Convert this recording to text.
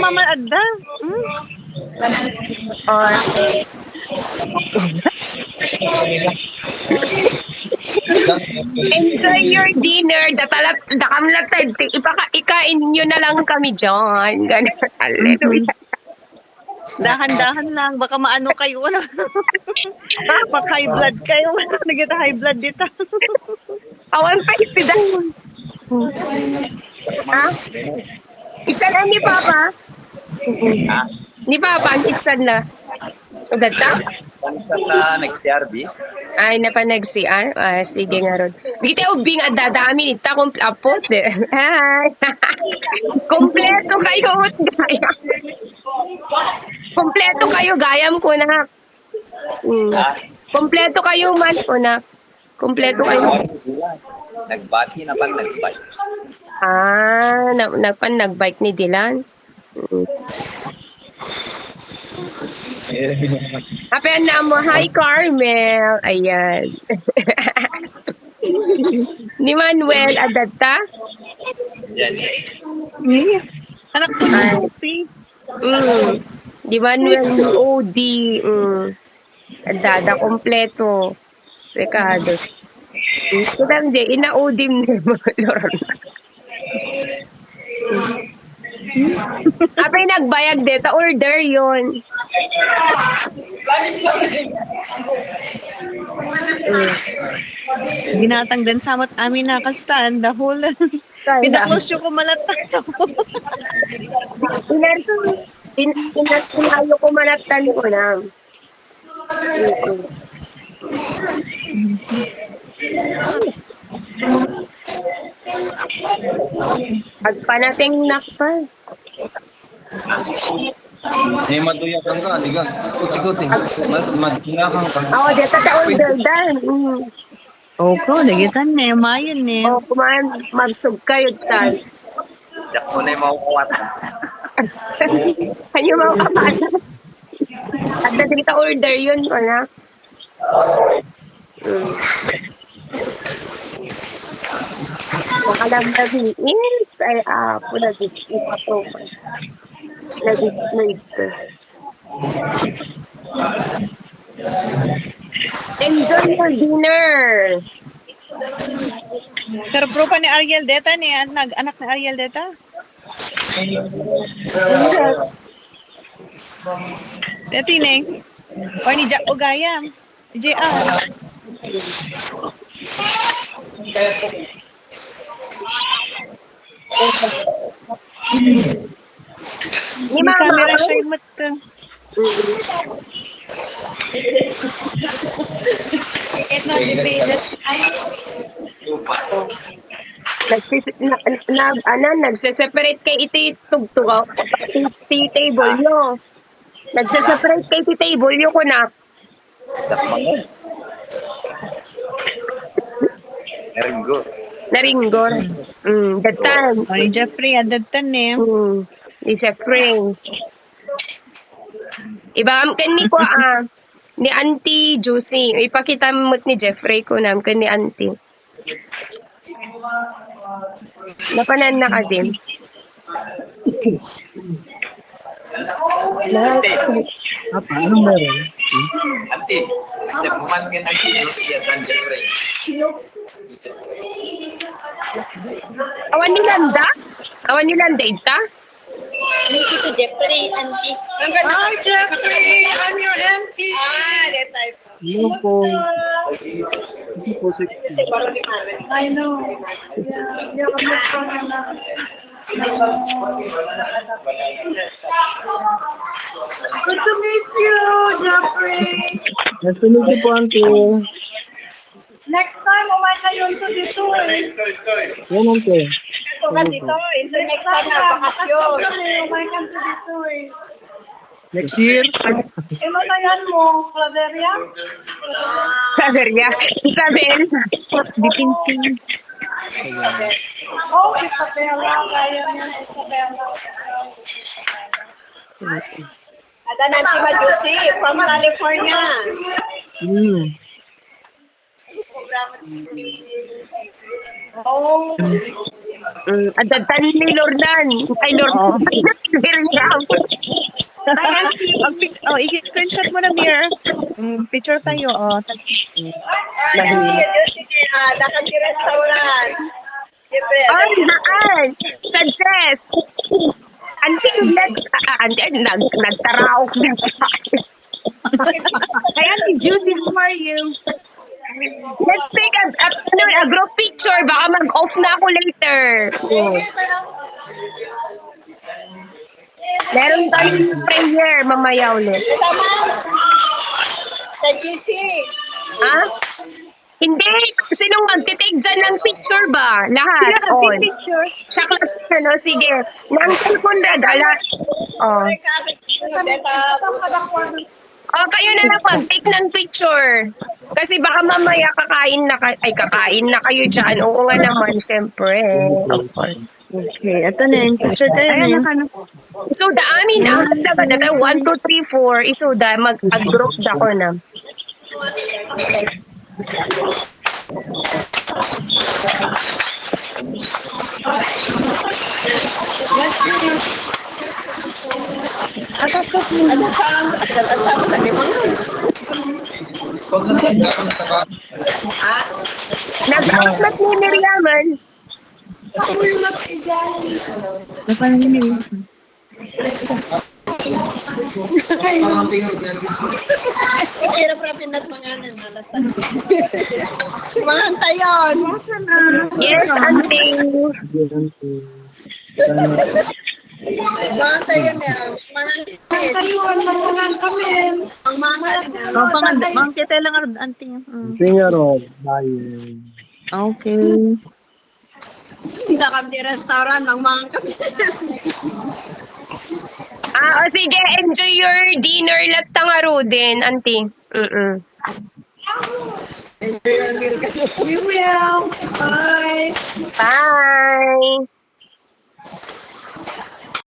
mama adda. Or enjoy your dinner. Dakamlatad. Ikain nyo na lang kami dyan. Ganun. Hallelujah. Dahan-dahan lang, baka maano kayo. Baka high blood kayo. Nagita high blood dito. Awan pa isda. Ha? Itsan ni Papa? Ni Papa, ang itsan na. So, data? Sa nag-CRB. Ay, napanag-CR? Ah, sige nga ron. Di tayo ubing at dadami. Ita, apot. Hi. Kompleto kayo. Gaya. Kompleto kayo. Gayam ko na. Kompleto kayo man ko na. Kompleto kayo. Nagbati na pang nagbike. Ah, nagbike ni Dylan. Apen na mo, hi Carmel. Ayan. Ni Manuel Adata. Yan. Anak ko ni Sophie. Di Manuel OD. Adada kompleto. Ricardo. Kailan di, ina-ODim ni mo, Lord. Apay nagbayag dito, order yun. Ginatang din samot amin nakastaan dahol. Pinaklusyo ko malatan. Inayo ko manatan ko na. Pagpanating nakpa. Maduyakan ka, di ka. Ikot-ikotin. Madinakan ka. Oo, dito ta order dan. Opo, nagitan na mayan eh. O, kumaan, mabsog kayo, Charles. Yak mo na yung makukuwat. Kanyo mga kapata. At na dito order yun, wala. Makalang nabiin, ay ako nag-isip ako. Nag-isip ko. Enjoy your dinner! Pero pro pa ni Ariel Deta ni anak ni Ariel Deta? Yes. Deti neng. O ni Jack Ogayam. JR. Ni May mama, camera siya yung mata. Ito di Venus. nagse-separate kay iti tugtugaw. Iti table nyo. Nagse-separate kay iti table nyo ko na. Sa mga. Naringgo. Naringgor. That time. O ni Jeffrey, adatan eh. Ni Jeffrey. Iba ni ko ni Auntie Juicy. Ipakita mo ni Jeffrey ko nam ni Auntie. Napanan na ka din. Apa? Anong meron? Ante. Nagpuman ka ng Josie at Jeffrey. Awan ni Landa? Awan ni Landa ita? Thank you to Jeffrey, auntie. Hi Jeffrey, I'm your auntie. Ano po? Hindi po 60. I know. Yeah, good to meet you, Jeffrey. Nice to meet you po, auntie. Next time, umay kayo ito dito eh. Yan, auntie. Ito ka dito eh. So next time na bakasyon. Umay ka dito eh. Next year? Matayan mo, Claveria? Saberya. Isabel. Bitinting. Oh, Isabela. Kaya niya, Isabela. Ada nanti Majusi from California. Oh. Adatan ni Lordan. Ay, Lordan. Miriam. I-screenshot mo na, Mir. Picture tayo, oh. Sige, dakan di restaurant. Ay, naan! Success! Auntie, nagtaraok na tayo. Hi, Auntie Judy, how are you? Let's take a group picture. Baka mag-off na ako later. Meron tayong prayer mamaya ulit. Tama. Sa GC. Ha? Hindi. Sinong magtitake dyan ng picture ba? Lahat. On. Picture. Siya class no? Sige. Nang Conrad, ala. Oh. Oh, kayo na lang mag-take ng picture. Kasi baka mamaya kakain na kayo dyan. Oo nga naman, syempre. Of course. Okay, ito na yung picture tayo. Ayan, So, the amin, ang halaga na 1, 2, 3, 4. Isoda, mag-group da ko na. Huwag na sila ako nataka. Nag-outlet ni Miriaman. Parang tingin ko yan. Hirap na pinat mga mga tayon. Yes, auntie. Mga tayon niya. Mga tayon ng mga kami. Ang mga Mang kita lang, Auntie. Singaro, bayan. Okay. Hindi kami di restaurant. Ang mga kami. Sige, enjoy your dinner lat tangaro din, auntie. Enjoy your meal kasi. We will. Bye. Bye.